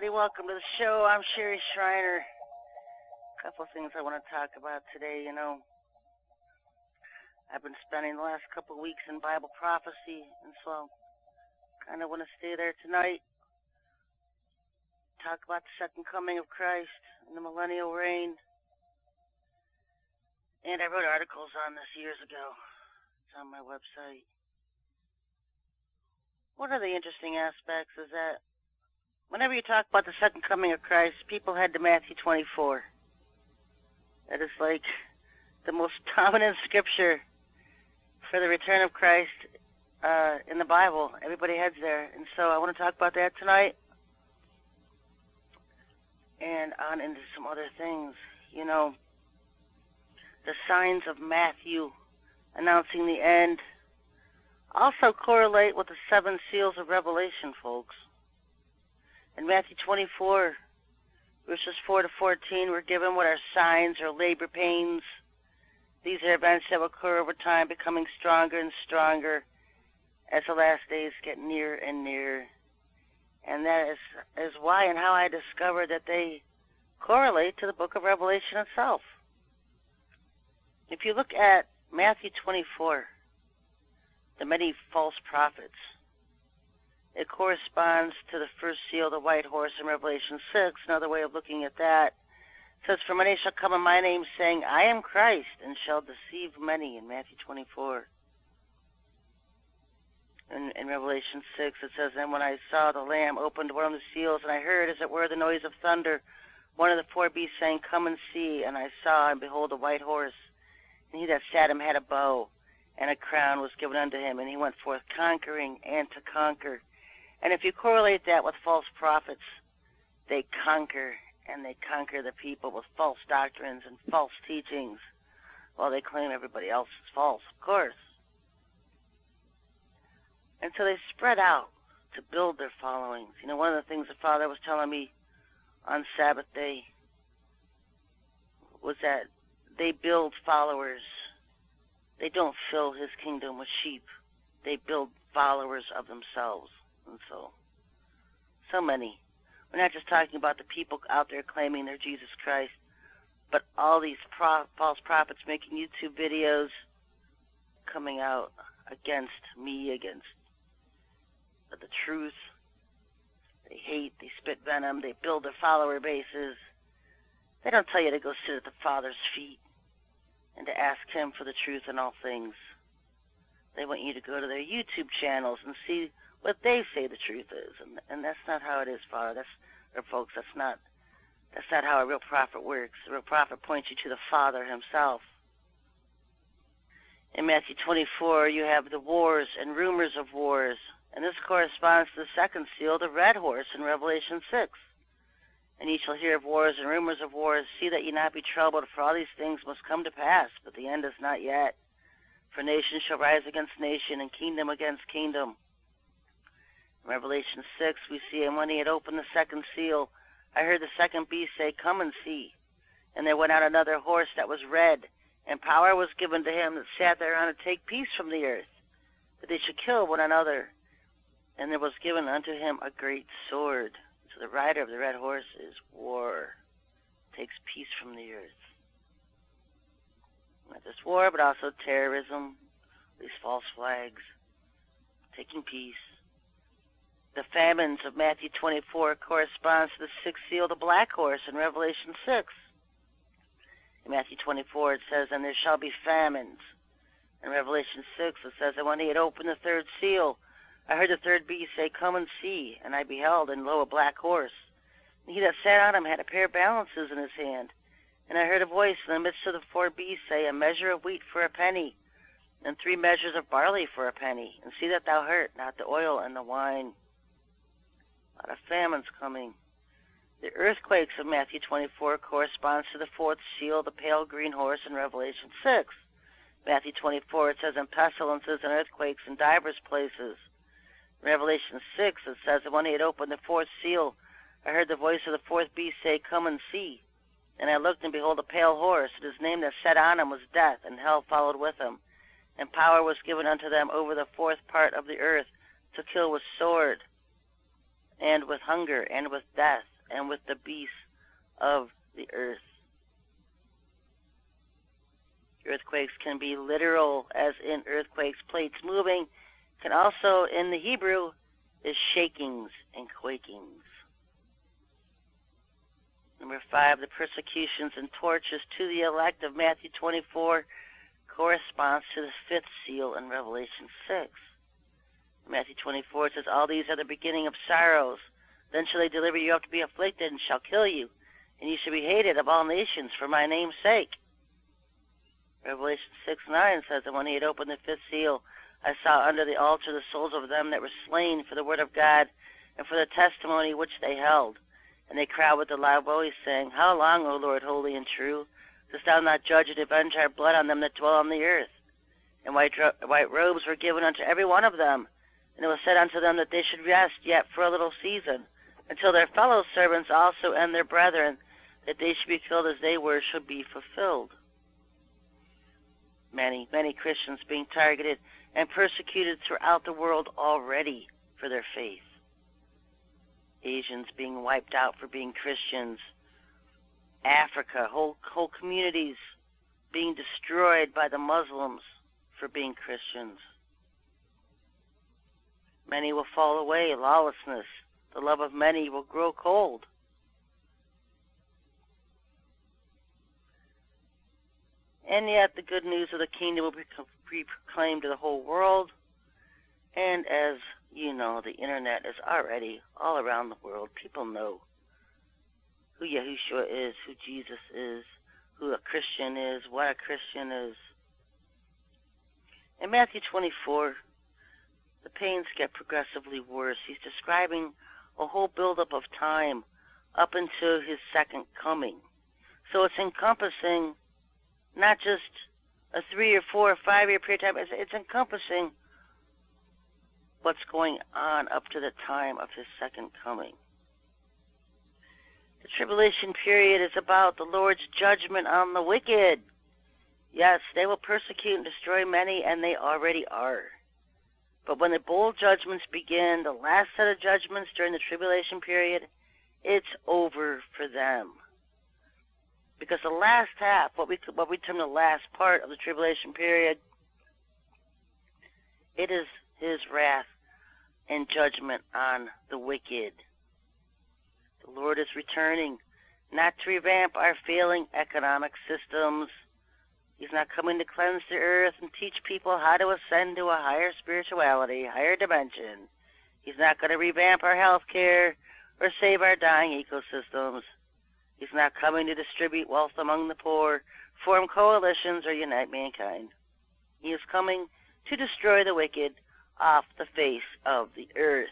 everybody. Welcome to the show. I'm Sherry Schreiner. A couple of things I want to talk about today. I've been spending the last couple of weeks in Bible prophecy, and so I kind of want to stay there tonight. Talk about the second coming of Christ and the millennial reign. And I wrote articles on this years ago. It's on my website. One of the interesting aspects is that whenever you talk about the second coming of Christ, people head to Matthew 24. That is like the most dominant scripture for the return of Christ in the Bible. Everybody heads there. And so I want to talk about that tonight and on into some other things. The signs of Matthew announcing the end also correlate with the 7 seals of Revelation, folks. In Matthew 24, verses 4 to 14, we're given what are signs or labor pains. These are events that will occur over time, becoming stronger and stronger as the last days get nearer and nearer. And that is why and how I discovered that they correlate to the book of Revelation itself. If you look at Matthew 24, the many false prophets, it corresponds to the first seal, the white horse, in Revelation 6. Another way of looking at that says, "For many shall come in my name, saying, I am Christ, and shall deceive many," in Matthew 24. In Revelation 6, it says, "And when I saw the Lamb opened one of the seals, and I heard, as it were, the noise of thunder, one of the 4 beasts saying, Come and see. And I saw, and behold, a white horse. And he that sat him had a bow, and a crown was given unto him. And he went forth conquering and to conquer." And if you correlate that with false prophets, they conquer, and they conquer the people with false doctrines and false teachings, while they claim everybody else is false, of course. And so they spread out to build their followings. One of the things the Father was telling me on Sabbath day was that they build followers. They don't fill his kingdom with sheep. They build followers of themselves. And so many. We're not just talking about the people out there claiming they're Jesus Christ, but all these false prophets making YouTube videos coming out against me, against the truth. They hate, they spit venom, they build their follower bases. They don't tell you to go sit at the Father's feet and to ask him for the truth in all things. They want you to go to their YouTube channels and see what they say the truth is, and that's not how it is, Father. Folks, that's not how a real prophet works. A real prophet points you to the Father himself. In Matthew 24, you have the wars and rumors of wars, and this corresponds to the second seal, the red horse, in Revelation 6. "And ye shall hear of wars and rumors of wars. See that ye not be troubled, for all these things must come to pass, but the end is not yet. For nation shall rise against nation, and kingdom against kingdom." In Revelation 6, we see, "And when he had opened the second seal, I heard the second beast say, Come and see. And there went out another horse that was red, and power was given to him that sat thereon to take peace from the earth, that they should kill one another. And there was given unto him a great sword." So the rider of the red horse is war, takes peace from the earth. Not just war, but also terrorism, these false flags, taking peace. The famines of Matthew 24 corresponds to the 6th seal, the black horse, in Revelation 6. In Matthew 24 it says, "And there shall be famines." In Revelation 6 it says, "And when he had opened the 3rd seal, I heard the 3rd beast say, Come and see. And I beheld, and lo, a black horse. And he that sat on him had a pair of balances in his hand. And I heard a voice in the midst of the 4 beasts say, A measure of wheat for a penny, and 3 measures of barley for a penny. And see that thou hurt not the oil and the wine." A lot of famines coming. The earthquakes of Matthew 24 corresponds to the 4th seal, the pale green horse, in Revelation 6. Matthew 24, it says, "And pestilences and earthquakes in divers places." In Revelation 6, it says, "And when he had opened the 4th seal, I heard the voice of the 4th beast say, Come and see. And I looked, and behold, a pale horse, and his name that sat on him was Death, and hell followed with him. And power was given unto them over the 4th part of the earth, to kill with sword, and with hunger, and with death, and with the beasts of the earth. Earthquakes can be literal, as in earthquakes, plates moving, can also, in the Hebrew, is shakings and quakings. Number 5, the persecutions and tortures to the elect of Matthew 24 corresponds to the 5th seal in Revelation 6. Matthew 24 it says, all these are the beginning of sorrows. Then shall they deliver you up to be afflicted, and shall kill you, and you shall be hated of all nations for my name's sake. Revelation 6:9 says, and when he had opened the 5th seal, I saw under the altar the souls of them that were slain for the word of God and for the testimony which they held. And they cried with a loud voice, saying, how long, O Lord, holy and true, dost thou not judge and avenge our blood on them that dwell on the earth? And white robes were given unto every one of them, and it was said unto them that they should rest yet for a little season, until their fellow servants also and their brethren, that they should be killed as they were, should be fulfilled. Many Christians being targeted and persecuted throughout the world already for their faith. Asians being wiped out for being Christians. Africa, whole communities being destroyed by the Muslims for being Christians. Many will fall away, lawlessness. The love of many will grow cold. And yet the good news of the kingdom will be proclaimed to the whole world. And as you know, the internet is already all around the world. People know who Yahushua is, who Jesus is, who a Christian is, what a Christian is. In Matthew 24, the pains get progressively worse. He's describing a whole buildup of time up until his second coming. So it's encompassing not just a 3 or 4 or 5 year period of time. It's encompassing what's going on up to the time of his second coming. The tribulation period is about the Lord's judgment on the wicked. Yes, they will persecute and destroy many, and they already are. But when the bowl judgments begin, the last set of judgments during the tribulation period, it's over for them. Because the last half, what we term the last part of the tribulation period, it is his wrath and judgment on the wicked. The Lord is returning, not to revamp our failing economic systems. He's not coming to cleanse the earth and teach people how to ascend to a higher spirituality, higher dimension. He's not going to revamp our health care or save our dying ecosystems. He's not coming to distribute wealth among the poor, form coalitions, or unite mankind. He is coming to destroy the wicked off the face of the earth.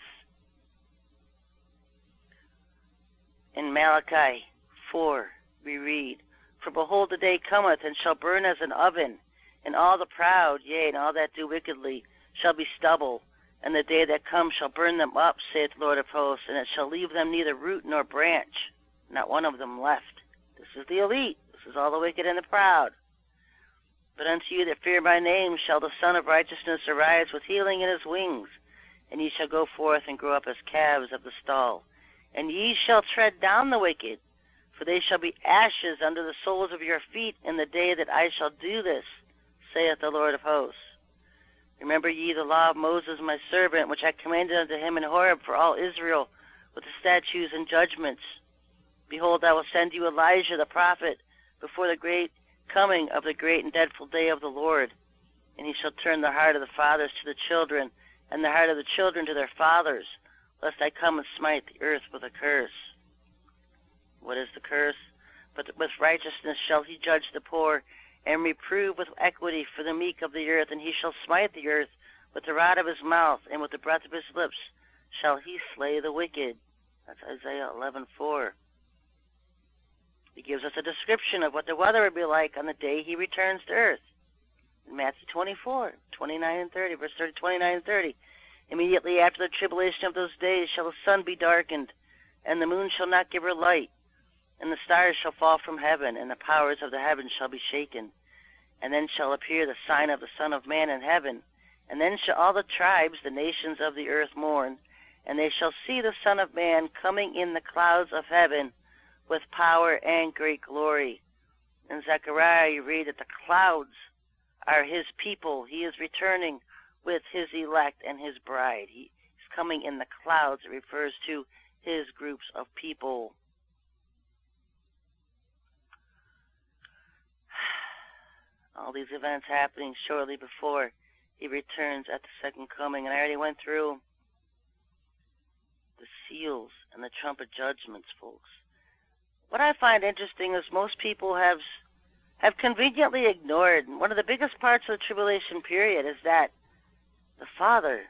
In Malachi 4, we read, for behold, the day cometh, and shall burn as an oven, and all the proud, yea, and all that do wickedly, shall be stubble. And the day that comes shall burn them up, saith the Lord of hosts, and it shall leave them neither root nor branch, not one of them left. This is the elite. This is all the wicked and the proud. But unto you that fear my name shall the Son of Righteousness arise with healing in his wings, and ye shall go forth and grow up as calves of the stall. And ye shall tread down the wicked, for they shall be ashes under the soles of your feet in the day that I shall do this, saith the Lord of hosts. Remember ye the law of Moses my servant, which I commanded unto him in Horeb for all Israel, with the statutes and judgments. Behold, I will send you Elijah the prophet before the great coming of the great and dreadful day of the Lord. And he shall turn the heart of the fathers to the children, and the heart of the children to their fathers, lest I come and smite the earth with a curse. What is the curse? But with righteousness shall he judge the poor, and reprove with equity for the meek of the earth. And he shall smite the earth with the rod of his mouth, and with the breath of his lips shall he slay the wicked. That's Isaiah 11:4. He gives us a description of what the weather would be like on the day he returns to earth. In Matthew 24, 29 and 30, verse 30, 29 and 30. Immediately after the tribulation of those days shall the sun be darkened, and the moon shall not give her light, and the stars shall fall from heaven, and the powers of the heavens shall be shaken. And then shall appear the sign of the Son of Man in heaven. And then shall all the tribes, the nations of the earth mourn, And they shall see the Son of Man coming in the clouds of heaven with power and great glory. In Zechariah, you read that the clouds are his people. He is returning with his elect and his bride. He's coming in the clouds. It refers to his groups of people. All these events happening shortly before he returns at the second coming. And I already went through the seals and the trumpet judgments, folks. What I find interesting is most people have conveniently ignored. One of the biggest parts of the tribulation period is that the Father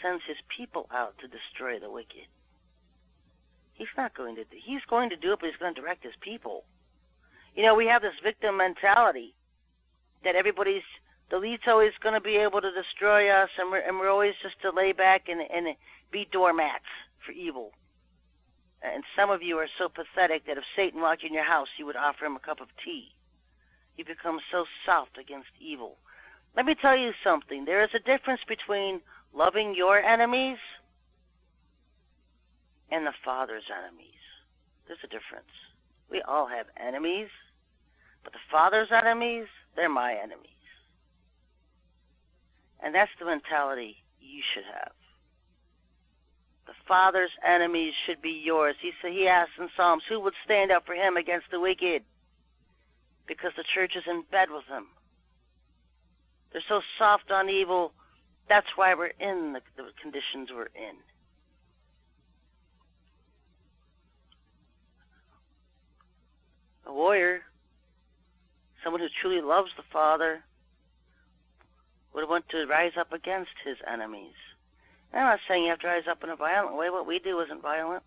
sends his people out to destroy the wicked. He's going to do it, but he's going to direct his people. You know, we have this victim mentality that the elite's always going to be able to destroy us, and we're always just to lay back and be doormats for evil. And some of you are so pathetic that if Satan walked in your house, you would offer him a cup of tea. You become so soft against evil. Let me tell you something. There is a difference between loving your enemies and the Father's enemies. There's a difference. We all have enemies, but the Father's enemies, they're my enemies. And that's the mentality you should have. The Father's enemies should be yours. He asks in Psalms, who would stand up for him against the wicked? Because the church is in bed with them. They're so soft on evil. That's why we're in the conditions we're in. A warrior, someone who truly loves the Father, would want to rise up against his enemies. And I'm not saying you have to rise up in a violent way. What we do isn't violent.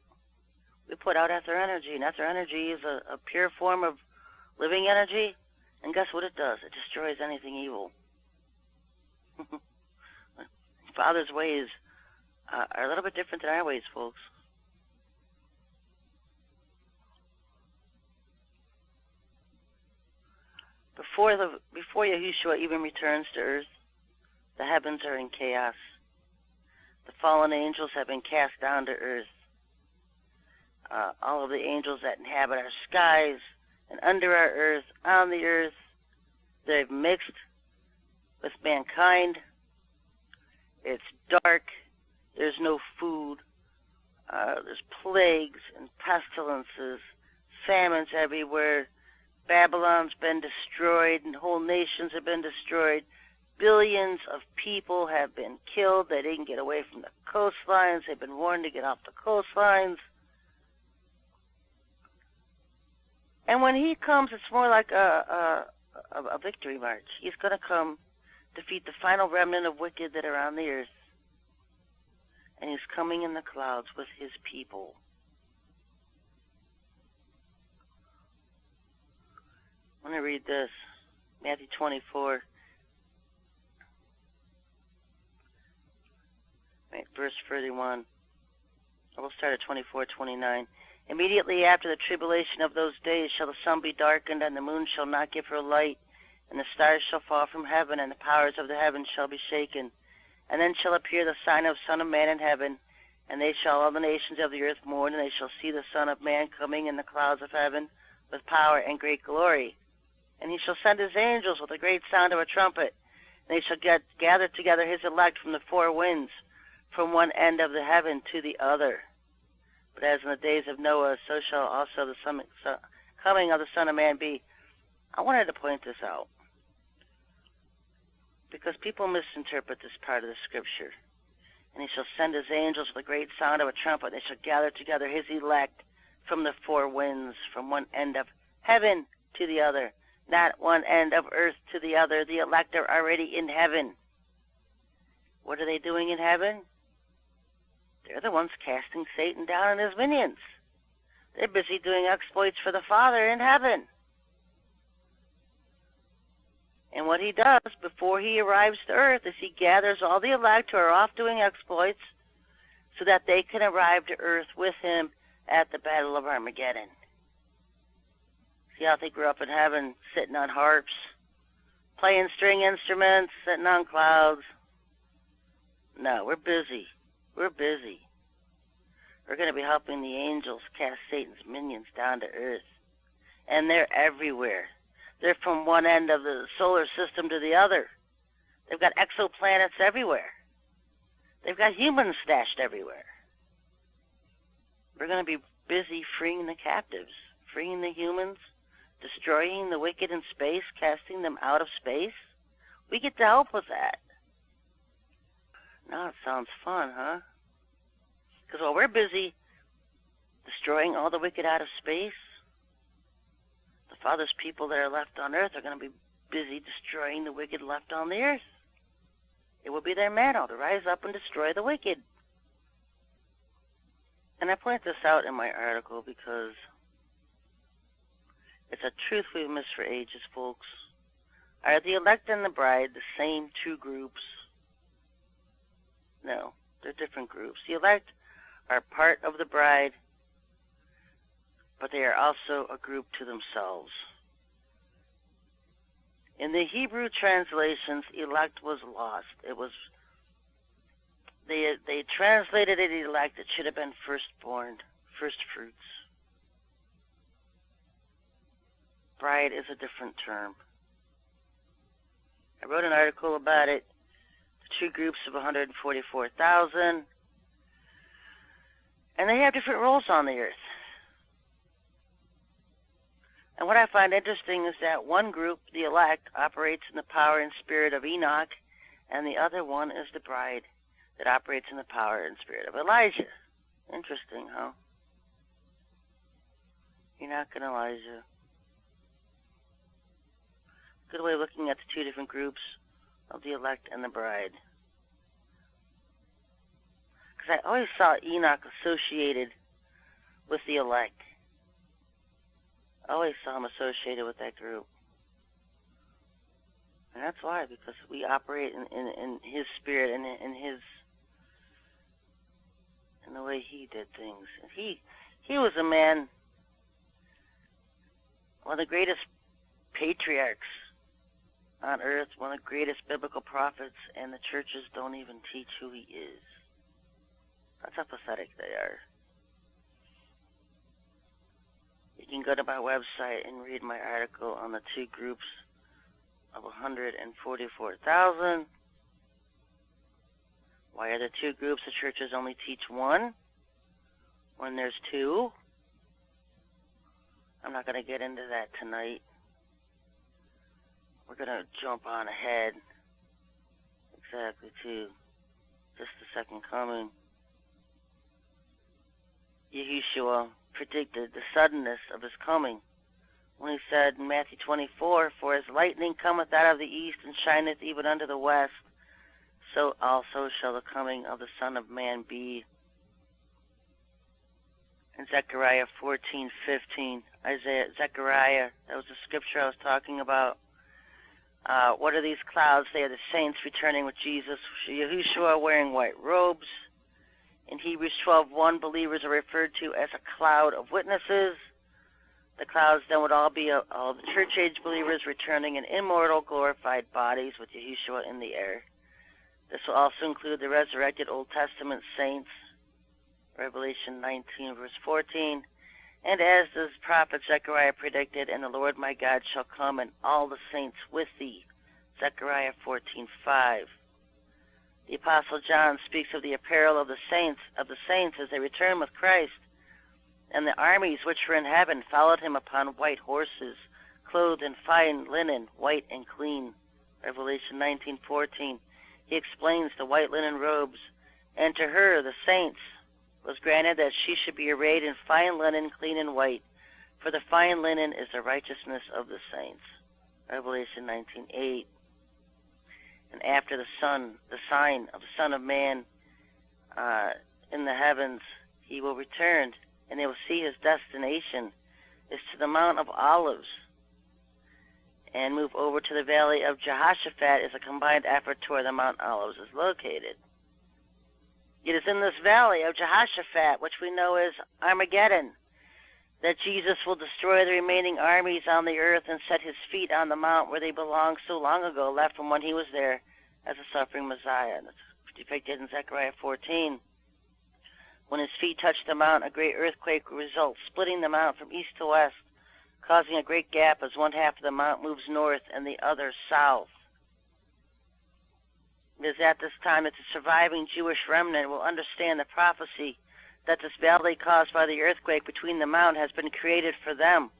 We put out ether energy, and ether energy is a pure form of living energy. And guess what it does? It destroys anything evil. Father's ways are a little bit different than our ways, folks. Before Yahushua even returns to earth, the heavens are in chaos. The fallen angels have been cast down to earth. All of the angels that inhabit our skies and under our earth, on the earth, they've mixed with mankind. It's dark. There's no food. There's plagues and pestilences, famines everywhere. Babylon's been destroyed, and whole nations have been destroyed. Billions of people have been killed. They didn't get away from the coastlines. They've been warned to get off the coastlines. And when he comes, it's more like a victory march. He's going to come, defeat the final remnant of wicked that are on the earth. And he's coming in the clouds with his people. I'm going to read this. Matthew 24. Verse 31. We'll start at 24:29. Immediately after the tribulation of those days shall the sun be darkened, and the moon shall not give her light, and the stars shall fall from heaven, and the powers of the heavens shall be shaken. And then shall appear the sign of Son of Man in heaven, and they shall all the nations of the earth mourn, and they shall see the Son of Man coming in the clouds of heaven with power and great glory. And he shall send his angels with a great sound of a trumpet, and they shall gather together his elect from the four winds, from one end of the heaven to the other. But as in the days of Noah, so shall also the coming of the Son of Man be. I wanted to point this out, because people misinterpret this part of the scripture. And he shall send his angels with a great sound of a trumpet. They shall gather together his elect from the four winds, from one end of heaven to the other. Not one end of earth to the other. The elect are already in heaven. What are they doing in heaven? They're the ones casting Satan down and his minions. They're busy doing exploits for the Father in heaven. And what he does before he arrives to earth is he gathers all the elect who are off doing exploits so that they can arrive to earth with him at the Battle of Armageddon. See how they grew up in heaven, sitting on harps, playing string instruments, sitting on clouds. No, we're busy. We're busy. We're going to be helping the angels cast Satan's minions down to earth. And they're everywhere. They're from one end of the solar system to the other. They've got exoplanets everywhere. They've got humans stashed everywhere. We're going to be busy freeing the captives, freeing the humans, destroying the wicked in space, casting them out of space. We get to help with that. Now it sounds fun, huh? Because while we're busy destroying all the wicked out of space, the Father's people that are left on earth are going to be busy destroying the wicked left on the earth. It will be their mantle to rise up and destroy the wicked. And I point this out in my article because it's a truth we've missed for ages, folks. Are the elect and the bride the same two groups? No, they're different groups. The elect are part of the bride, but they are also a group to themselves. In the Hebrew translations, elect was lost. It was they translated it elect. It should have been firstborn, first fruits. Bride is a different term. I wrote an article about it. The two groups of 144,000, and they have different roles on the earth. And what I find interesting is that one group, the elect, operates in the power and spirit of Enoch, and the other one is the bride that operates in the power and spirit of Elijah. Interesting, huh? Enoch and Elijah. Good way of looking at the two different groups of the elect and the bride. Because I always saw Enoch associated with the elect. I always saw him associated with that group. And that's why, because we operate in his spirit and in the way he did things. And he was a man, one of the greatest patriarchs on earth, one of the greatest biblical prophets, and the churches don't even teach who he is. That's how pathetic they are. You can go to my website and read my article on the two groups of 144,000. Why are there two groups? The churches only teach one when there's two. I'm not going to get into that tonight. We're going to jump on ahead exactly to just the second coming. Yahushua predicted the suddenness of his coming when he said in Matthew 24, "For as lightning cometh out of the east and shineth even unto the west, so also shall the coming of the Son of Man be." In Zechariah 14:15, Zechariah, that was the scripture I was talking about. What are these clouds? They are the saints returning with Jesus, Yahushua wearing white robes. In Hebrews 12:1, believers are referred to as a cloud of witnesses. The clouds then would all be all the church age believers returning in immortal, glorified bodies with Yahushua in the air. This will also include the resurrected Old Testament saints, Revelation 19, verse 14. And as the prophet Zechariah predicted, "And the Lord my God shall come, and all the saints with thee," Zechariah 14:5. The Apostle John speaks of the apparel of the saints as they return with Christ. And the armies which were in heaven followed him upon white horses, clothed in fine linen, white and clean. Revelation 19:14. He explains the white linen robes. And to her, the saints, was granted that she should be arrayed in fine linen, clean and white. For the fine linen is the righteousness of the saints. Revelation 19:8. And after the sign of the Son of Man in the heavens, he will return, and they will see his destination is to the Mount of Olives, and move over to the Valley of Jehoshaphat as a combined effort to where the Mount Olives is located. It is in this Valley of Jehoshaphat, which we know as Armageddon, that Jesus will destroy the remaining armies on the earth and set his feet on the mount where they belonged so long ago, left from when he was there as a suffering Messiah. That's depicted in Zechariah 14. When his feet touch the mount, a great earthquake will result, splitting the mount from east to west, causing a great gap as one half of the mount moves north and the other south. It is at this time that the surviving Jewish remnant will understand the prophecy that this valley caused by the earthquake between the mount has been created for them.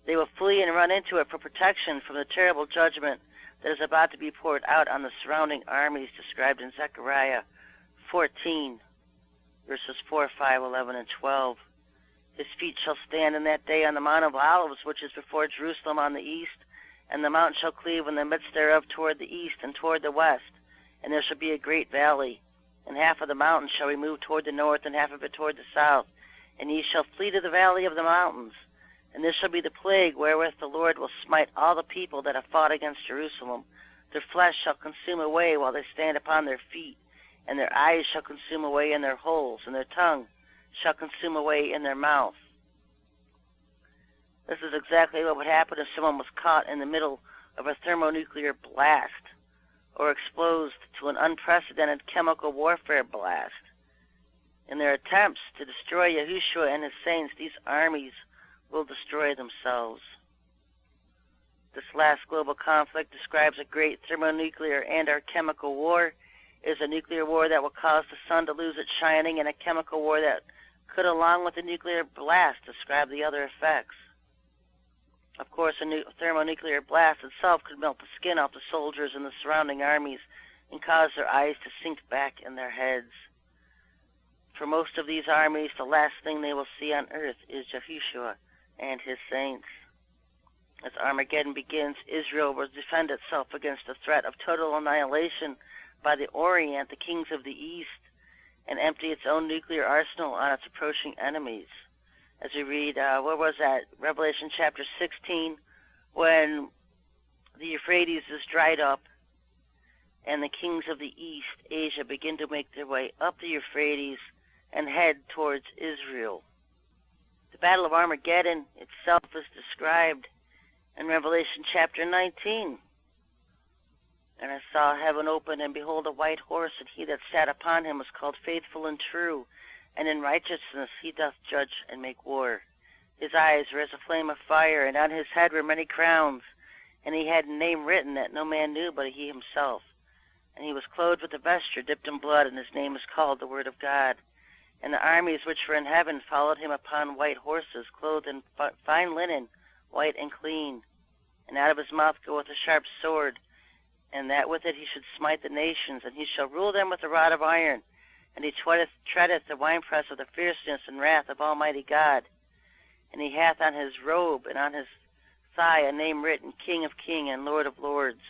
They will flee and run into it for protection from the terrible judgment that is about to be poured out on the surrounding armies described in Zechariah 14, verses 4, 5, 11, and 12. His feet shall stand in that day on the Mount of Olives, which is before Jerusalem on the east, and the mount shall cleave in the midst thereof toward the east and toward the west, and there shall be a great valley. And half of the mountain shall remove toward the north, and half of it toward the south. And ye shall flee to the valley of the mountains. And this shall be the plague wherewith the Lord will smite all the people that have fought against Jerusalem. Their flesh shall consume away while they stand upon their feet, and their eyes shall consume away in their holes, and their tongue shall consume away in their mouth. This is exactly what would happen if someone was caught in the middle of a thermonuclear blast, or exposed to an unprecedented chemical warfare blast. In their attempts to destroy Yahushua and his saints, these armies will destroy themselves. This last global conflict describes a great thermonuclear and or chemical war. It is a nuclear war that will cause the sun to lose its shining, and a chemical war that could, along with the nuclear blast, describe the other effects. Of course, a thermonuclear blast itself could melt the skin off the soldiers and the surrounding armies and cause their eyes to sink back in their heads. For most of these armies, the last thing they will see on earth is Yahushua and his saints. As Armageddon begins, Israel will defend itself against the threat of total annihilation by the Orient, the kings of the East, and empty its own nuclear arsenal on its approaching enemies. As we read, what was that? Revelation chapter 16, when the Euphrates is dried up and the kings of the East, Asia, begin to make their way up the Euphrates and head towards Israel. The Battle of Armageddon itself is described in Revelation chapter 19. And I saw heaven open, and behold, a white horse, and he that sat upon him was called Faithful and True, and in righteousness he doth judge and make war. His eyes were as a flame of fire, and on his head were many crowns, and he had a name written that no man knew but he himself. And he was clothed with a vesture dipped in blood, and his name is called the Word of God. And the armies which were in heaven followed him upon white horses, clothed in fine linen, white and clean. And out of his mouth goeth a sharp sword, and that with it he should smite the nations, and he shall rule them with a rod of iron. And he treadeth the winepress of the fierceness and wrath of Almighty God. And he hath on his robe and on his thigh a name written, King of Kings and Lord of Lords.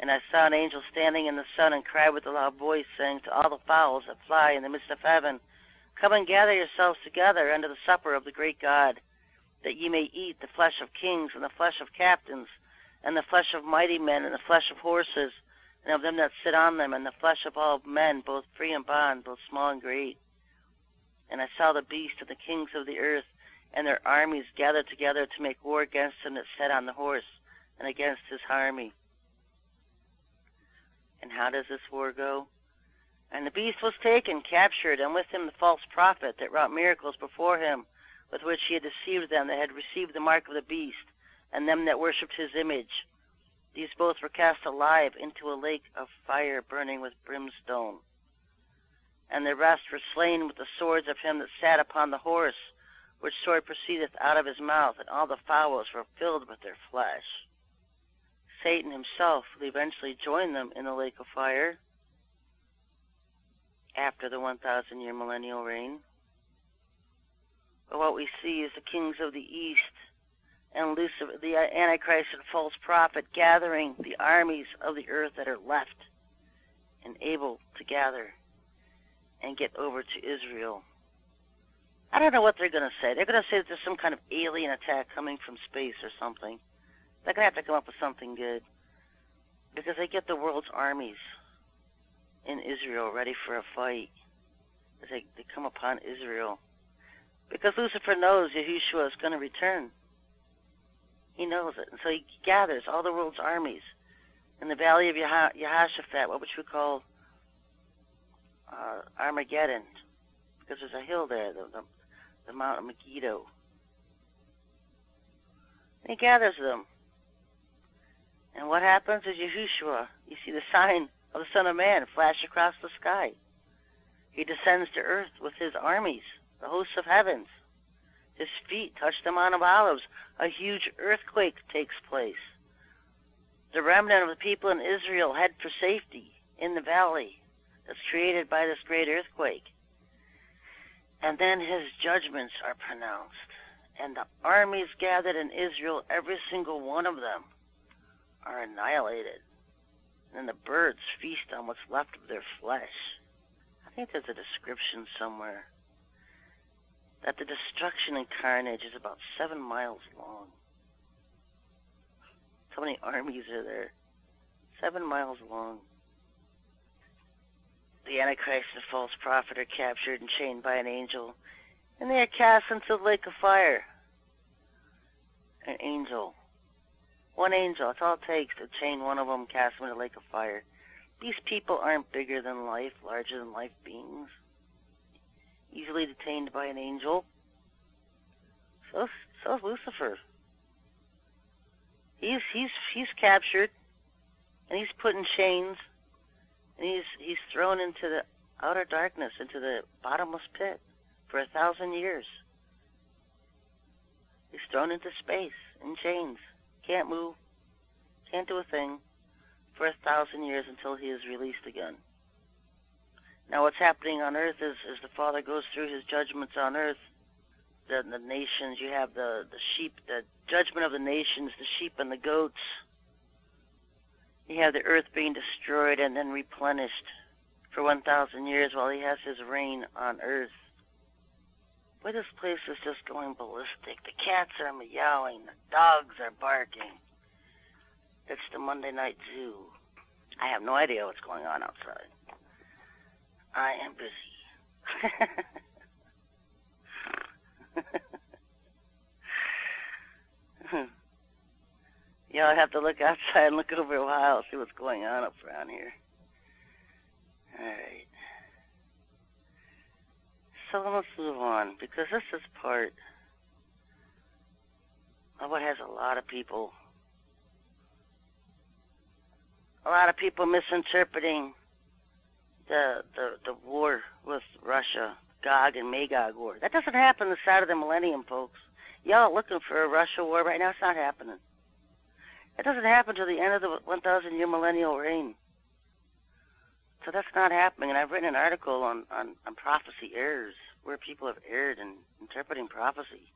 And I saw an angel standing in the sun, and cried with a loud voice, saying to all the fowls that fly in the midst of heaven, Come and gather yourselves together unto the supper of the great God, that ye may eat the flesh of kings, and the flesh of captains, and the flesh of mighty men, and the flesh of horses, and of them that sit on them, and the flesh of all men, both free and bond, both small and great. And I saw the beast of the kings of the earth, and their armies gathered together to make war against him that sat on the horse, and against his army. And how does this war go? And the beast was taken, captured, and with him the false prophet that wrought miracles before him, with which he had deceived them that had received the mark of the beast, and them that worshipped his image. These both were cast alive into a lake of fire burning with brimstone. And the rest were slain with the swords of him that sat upon the horse, which sword proceedeth out of his mouth, and all the fowls were filled with their flesh. Satan himself will eventually join them in the lake of fire after the 1,000-year millennial reign. But what we see is the kings of the east and Lucifer, the Antichrist and false prophet, gathering the armies of the earth that are left and able to gather and get over to Israel. I don't know what they're going to say. They're going to say that there's some kind of alien attack coming from space or something. They're going to have to come up with something good, because they get the world's armies in Israel ready for a fight as they come upon Israel. Because Lucifer knows Yahushua is going to return. He knows it. And so he gathers all the world's armies in the valley of Jehoshaphat, which we call Armageddon. because there's a hill there, the Mount of Megiddo. And he gathers them. And what happens is Yahushua, you see the sign of the Son of Man flash across the sky. He descends to earth with his armies, the hosts of heavens. His feet touch the Mount of Olives. A huge earthquake takes place. The remnant of the people in Israel head for safety in the valley that's created by this great earthquake. And then his judgments are pronounced. And the armies gathered in Israel, every single one of them, are annihilated. And then the birds feast on what's left of their flesh. I think there's a description somewhere that the destruction and carnage is about 7 miles long. How many armies are there? 7 miles long. The Antichrist and false prophet are captured and chained by an angel, and they are cast into the lake of fire. An angel. One angel. That's all it takes to chain one of them, cast them into the lake of fire. These people aren't bigger than life, larger than life beings. Easily detained by an angel. So is Lucifer. He's captured, and he's put in chains, and he's thrown into the outer darkness, into the bottomless pit for 1,000 years. He's thrown into space in chains. Can't move, can't do a thing for 1,000 years until he is released again. Now what's happening on earth is the Father goes through his judgments on earth, the nations, you have the sheep, the judgment of the nations, the sheep and the goats. You have the earth being destroyed and then replenished for 1,000 years while he has his reign on earth. Boy, this place is just going ballistic. The cats are meowing, the dogs are barking. It's the Monday night zoo. I have no idea what's going on outside. I am busy. Yeah, I have to look outside and look over a while, see what's going on up around here. Alright. So let's move on, because this is part of what has a lot of people misinterpreting the war with Russia, Gog and Magog war. That doesn't happen this side of the millennium, folks. Y'all looking for a Russia war right now. It's not happening. That doesn't happen till the end of the 1,000-year millennial reign. So that's not happening. And I've written an article on prophecy errors, where people have erred in interpreting prophecy.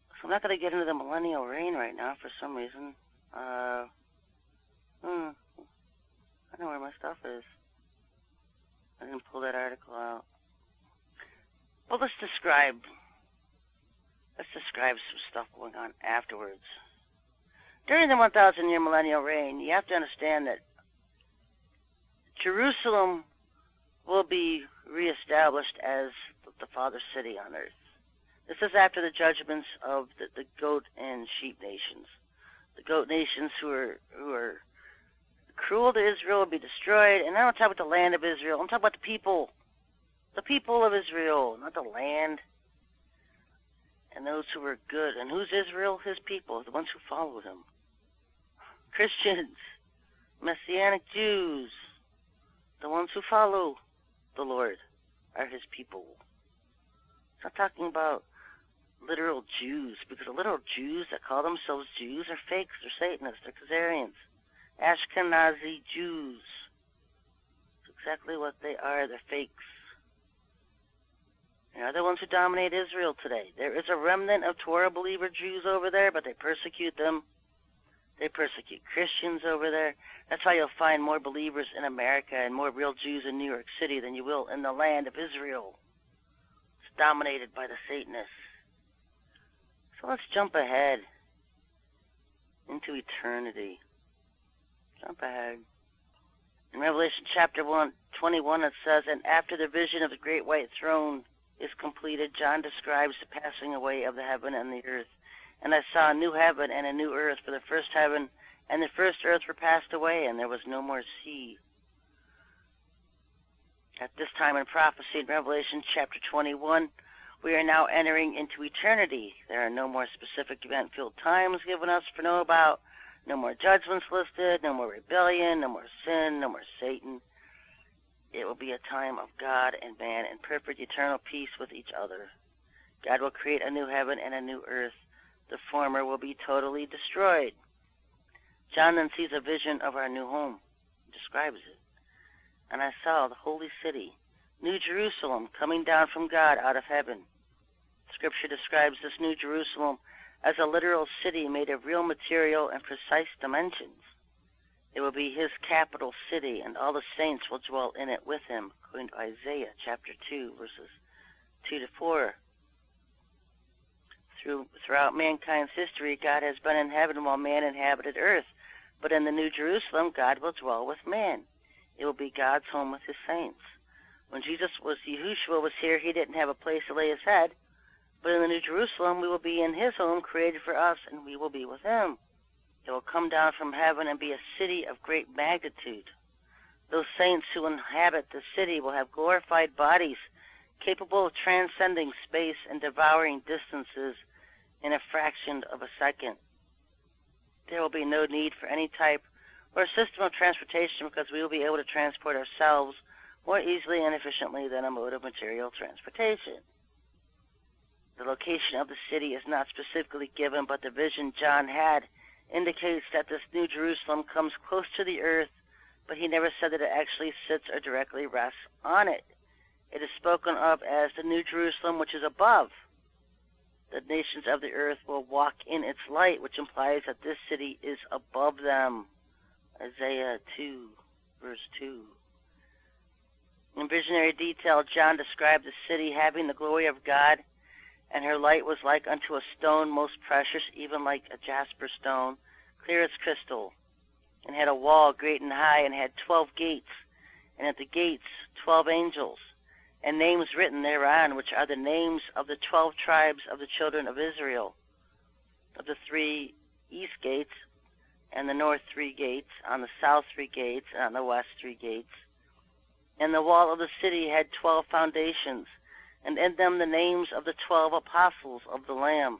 So I'm not going to get into the millennial reign right now for some reason. I know where my stuff is. I didn't pull that article out. Well, let's describe some stuff going on afterwards. During the 1,000-year millennial reign, you have to understand that Jerusalem will be reestablished as the Father city on earth. This is after the judgments of the goat and sheep nations. The goat nations who are cruel to Israel will be destroyed. And I don't talk about the land of Israel. I'm talking about the people. The people of Israel, not the land. And those who are good. And who's Israel? His people, the ones who followed him. Christians, Messianic Jews, the ones who follow the Lord are his people. It's not talking about literal Jews, because the literal Jews that call themselves Jews are fakes, they're Satanists, they're Khazarians, Ashkenazi Jews. It's exactly what they are, they're fakes. They're the ones who dominate Israel today. There is a remnant of Torah believer Jews over there, but they persecute them. They persecute Christians over there. That's why you'll find more believers in America and more real Jews in New York City than you will in the land of Israel. It's dominated by the Satanists. So let's jump ahead into eternity. Jump ahead. In Revelation chapter 21, it says, "And after the vision of the great white throne is completed, John describes the passing away of the heaven and the earth. And I saw a new heaven and a new earth, for the first heaven and the first earth were passed away, and there was no more sea." At this time in prophecy in Revelation chapter 21, we are now entering into eternity. There are no more specific event-filled times given us to know about, no more judgments listed, no more rebellion, no more sin, no more Satan. It will be a time of God and man in perfect eternal peace with each other. God will create a new heaven and a new earth. The former will be totally destroyed. John then sees a vision of our new home. He describes it. And I saw the holy city, New Jerusalem, coming down from God out of heaven. Scripture describes this New Jerusalem as a literal city made of real material and precise dimensions. It will be his capital city, and all the saints will dwell in it with him, according to Isaiah chapter 2, verses 2 to 4. Throughout mankind's history, God has been in heaven while man inhabited earth. But in the New Jerusalem, God will dwell with man. It will be God's home with his saints. When Yahushua was here, he didn't have a place to lay his head. But in the New Jerusalem, we will be in his home created for us, and we will be with him. It will come down from heaven and be a city of great magnitude. Those saints who inhabit the city will have glorified bodies, capable of transcending space and devouring distances in a fraction of a second. There will be no need for any type or system of transportation because we will be able to transport ourselves more easily and efficiently than a mode of material transportation. The location of the city is not specifically given, but the vision John had indicates that this New Jerusalem comes close to the earth, but he never said that it actually sits or directly rests on it. It is spoken of as the New Jerusalem, which is above. The nations of the earth will walk in its light, which implies that this city is above them. Isaiah 2, verse 2. In visionary detail, John described the city having the glory of God, and her light was like unto a stone most precious, even like a jasper stone, clear as crystal, and had a wall great and high, and had 12 gates, and at the gates 12 angels, and names written thereon, which are the names of the 12 tribes of the children of Israel. Of the 3 east gates, and the north 3 gates, on the south 3 gates, and on the west 3 gates. And the wall of the city had 12 foundations, and in them the names of the 12 apostles of the Lamb.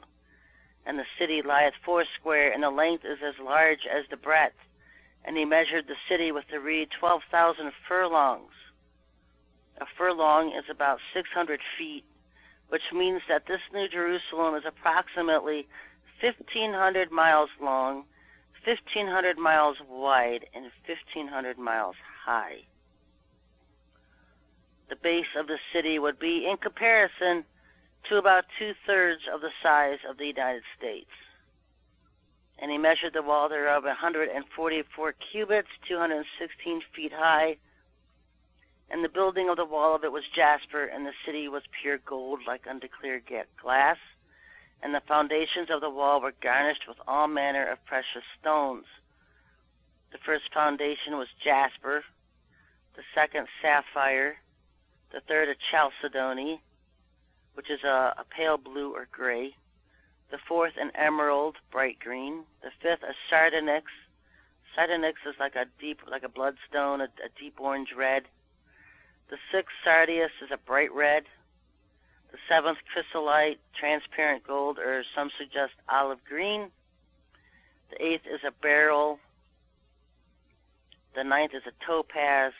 And the city lieth foursquare, and the length is as large as the breadth. And he measured the city with the reed 12,000 furlongs. A furlong is about 600 feet, which means that this New Jerusalem is approximately 1,500 miles long, 1,500 miles wide, and 1,500 miles high. The base of the city would be, in comparison, to about 2/3 of the size of the United States. And he measured the wall thereof 144 cubits, 216 feet high. And the building of the wall of it was jasper, and the city was pure gold, like unto clear glass. And the foundations of the wall were garnished with all manner of precious stones. The first foundation was jasper, the second sapphire, the third a chalcedony, which is a pale blue or gray, the fourth an emerald, bright green, the fifth a sardonyx. Sardonyx is like a bloodstone, a deep orange red. The sixth sardius is a bright red. The seventh chrysolite, transparent gold, or some suggest olive green. The eighth is a beryl. The ninth is a topaz,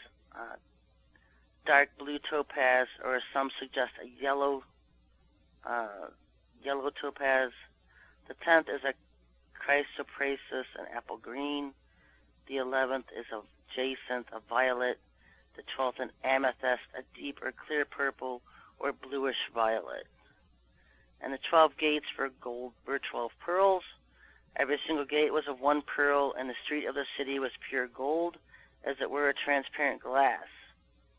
dark blue topaz, or some suggest a yellow topaz. The 10th is a chrysoprasus, an apple green. The 11th is a jacinth, a violet. The 12th an amethyst, a deep or clear purple or bluish violet. And the 12 gates for gold were 12 pearls. Every single gate was of 1 pearl, and the street of the city was pure gold, as it were a transparent glass.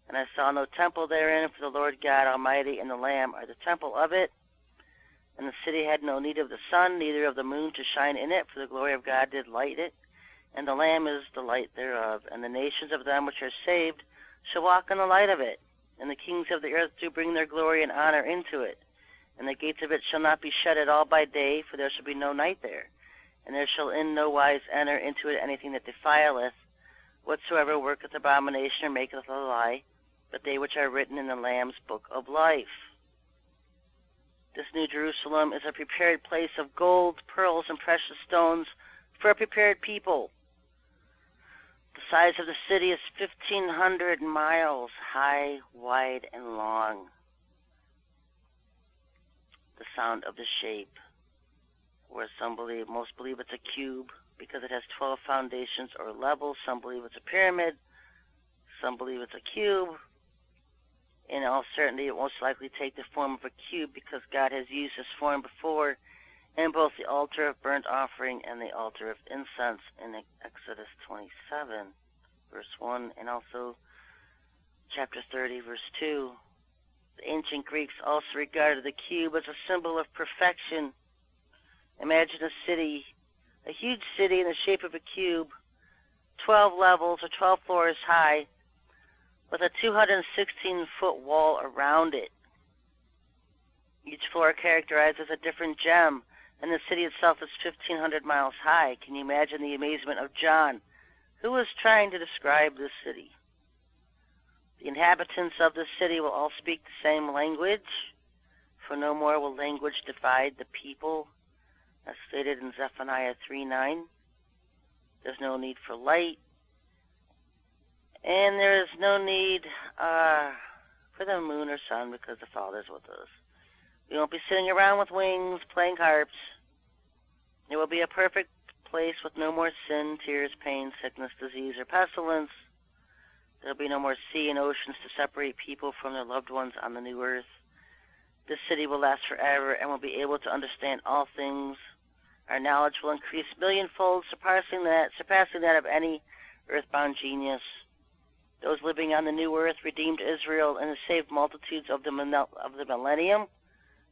And I saw no temple therein, for the Lord God Almighty and the Lamb are the temple of it. And the city had no need of the sun, neither of the moon to shine in it, for the glory of God did light it. And the Lamb is the light thereof. And the nations of them which are saved shall walk in the light of it. And the kings of the earth do bring their glory and honor into it. And the gates of it shall not be shut at all by day, for there shall be no night there. And there shall in no wise enter into it anything that defileth, whatsoever worketh abomination or maketh a lie, but they which are written in the Lamb's book of life. This New Jerusalem is a prepared place of gold, pearls, and precious stones for a prepared people. The size of the city is 1,500 miles high, wide, and long. The sound of the shape, where most believe it's a cube because it has 12 foundations or levels. Some believe it's a pyramid. Some believe it's a cube. In all certainty, it will most likely take the form of a cube because God has used this form before in both the altar of burnt offering and the altar of incense in Exodus 27, verse 1, and also chapter 30, verse 2. The ancient Greeks also regarded the cube as a symbol of perfection. Imagine a city, a huge city in the shape of a cube, 12 levels or 12 floors high, with a 216-foot wall around it. Each floor characterized as a different gem, and the city itself is 1,500 miles high. Can you imagine the amazement of John, who was trying to describe this city? The inhabitants of this city will all speak the same language, for no more will language divide the people, as stated in Zephaniah 3:9. There's no need for light, and there is no need for the moon or sun because the Father's with us. We won't be sitting around with wings playing harps. It will be a perfect place with no more sin, tears, pain, sickness, disease, or pestilence. There will be no more sea and oceans to separate people from their loved ones on the new earth. This city will last forever and will be able to understand all things. Our knowledge will increase millionfold, surpassing that of any earthbound genius. Those living on the new earth redeemed Israel and saved multitudes of the millennium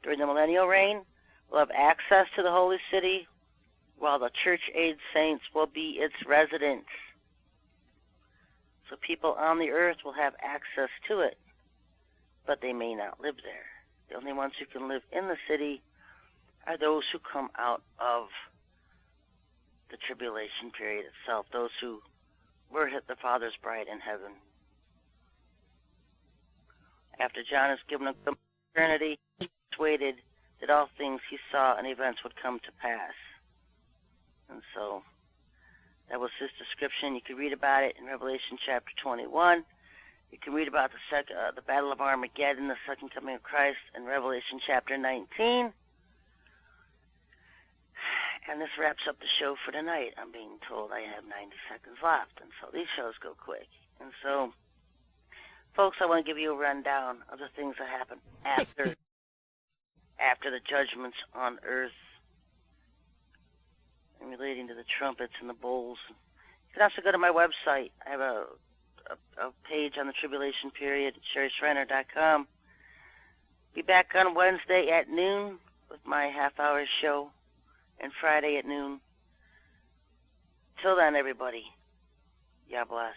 during the millennial reign will have access to the holy city, while the church-age saints will be its residents. So people on the earth will have access to it, but they may not live there. The only ones who can live in the city are those who come out of the tribulation period itself, those who were the Father's bride in heaven. After John is given a eternity, he persuaded that all things he saw and events would come to pass. And so that was his description. You can read about it in Revelation chapter 21. You can read about the Battle of Armageddon, the second coming of Christ, in Revelation chapter 19. And this wraps up the show for tonight. I'm being told I have 90 seconds left, and so these shows go quick. And so, folks, I want to give you a rundown of the things that happen after the judgments on earth and relating to the trumpets and the bowls. You can also go to my website. I have a page on the Tribulation Period at SherryShriner.com. Be back on Wednesday at noon with my half-hour show, and Friday at noon. Till then, everybody, God bless.